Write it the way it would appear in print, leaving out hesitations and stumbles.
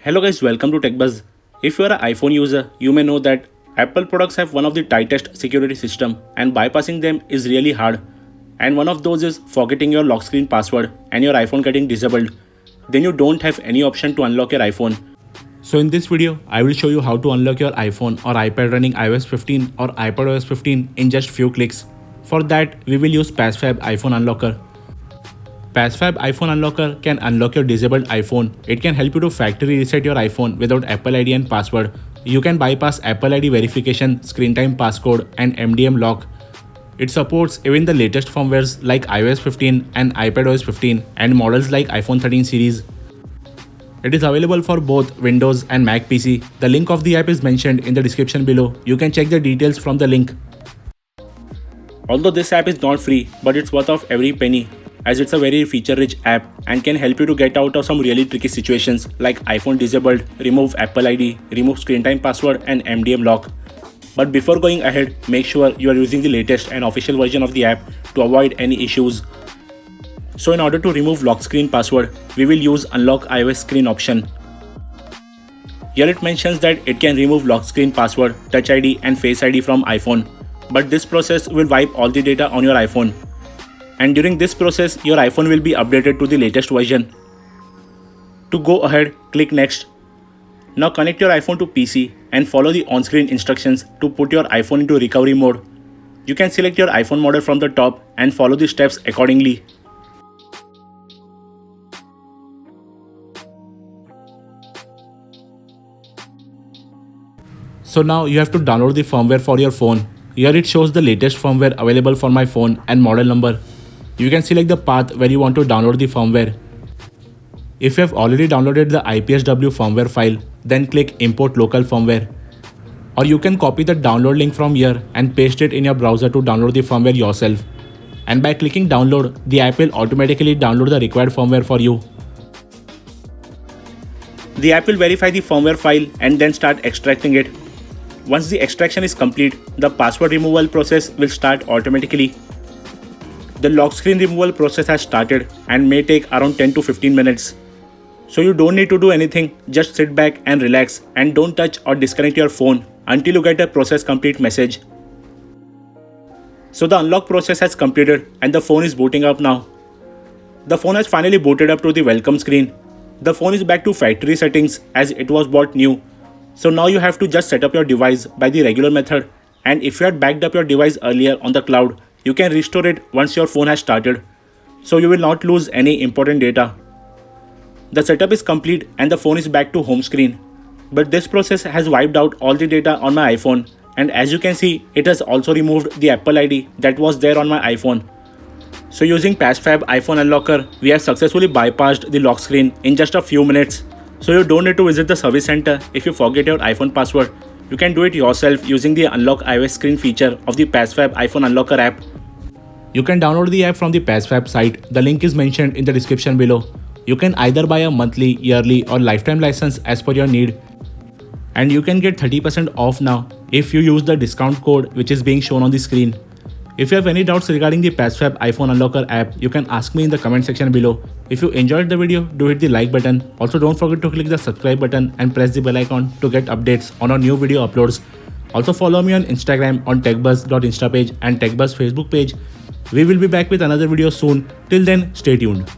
Hello guys, welcome to TechBuzz. If you are an iPhone user, you may know that Apple products have one of the tightest security system and bypassing them is really hard. And one of those is forgetting your lock screen password and your iPhone getting disabled. Then you don't have any option to unlock your iPhone. So in this video, I will show you how to unlock your iPhone or iPad running iOS 15 or iPadOS 15 in just few clicks. For that, we will use PassFab iPhone Unlocker. PassFab iPhone Unlocker can unlock your disabled iPhone. It can help you to factory reset your iPhone without Apple ID and password. You can bypass Apple ID verification, screen time passcode, and MDM lock. It supports even the latest firmwares like iOS 15 and iPadOS 15 and models like iPhone 13 series. It is available for both Windows and Mac PC. The link of the app is mentioned in the description below. You can check the details from the link. Although this app is not free, but it's worth of every penny, as it's a very feature-rich app and can help you to get out of some really tricky situations like iPhone disabled, remove Apple ID, remove screen time password and MDM lock. But before going ahead, make sure you are using the latest and official version of the app to avoid any issues. So in order to remove lock screen password, we will use Unlock iOS Screen option. Here it mentions that it can remove lock screen password, Touch ID and Face ID from iPhone. But this process will wipe all the data on your iPhone. And during this process, your iPhone will be updated to the latest version. To go ahead, click Next. Now connect your iPhone to PC and follow the on-screen instructions to put your iPhone into recovery mode. You can select your iPhone model from the top and follow the steps accordingly. So now you have to download the firmware for your phone. Here it shows the latest firmware available for my phone and model number. You can select the path where you want to download the firmware. If you have already downloaded the IPSW firmware file, then click Import Local Firmware. Or you can copy the download link from here and paste it in your browser to download the firmware yourself. And by clicking download, the app will automatically download the required firmware for you. The app will verify the firmware file and then start extracting it. Once the extraction is complete, the password removal process will start automatically. The lock screen removal process has started and may take around 10 to 15 minutes. So you don't need to do anything, just sit back and relax and don't touch or disconnect your phone until you get a process complete message. So the unlock process has completed and the phone is booting up now. The phone has finally booted up to the welcome screen. The phone is back to factory settings as it was bought new. So now you have to just set up your device by the regular method, and if you had backed up your device earlier on the cloud, you can restore it once your phone has started, so you will not lose any important data. The setup is complete and the phone is back to home screen. But this process has wiped out all the data on my iPhone, and as you can see, it has also removed the Apple ID that was there on my iPhone. So using PassFab iPhone Unlocker, we have successfully bypassed the lock screen in just a few minutes. So you don't need to visit the service center if you forget your iPhone password. You can do it yourself using the Unlock iOS Screen feature of the PassFab iPhone Unlocker app. You can download the app from the PassFab site. The link is mentioned in the description below. You can either buy a monthly, yearly or lifetime license as per your need. And you can get 30% off now if you use the discount code which is being shown on the screen. If you have any doubts regarding the PassFab iPhone Unlocker app, you can ask me in the comment section below. If you enjoyed the video, do hit the like button. Also don't forget to click the subscribe button and press the bell icon to get updates on our new video uploads. Also follow me on Instagram on techbuzz.insta page and techbuzz Facebook page. We will be back with another video soon. Till then, stay tuned.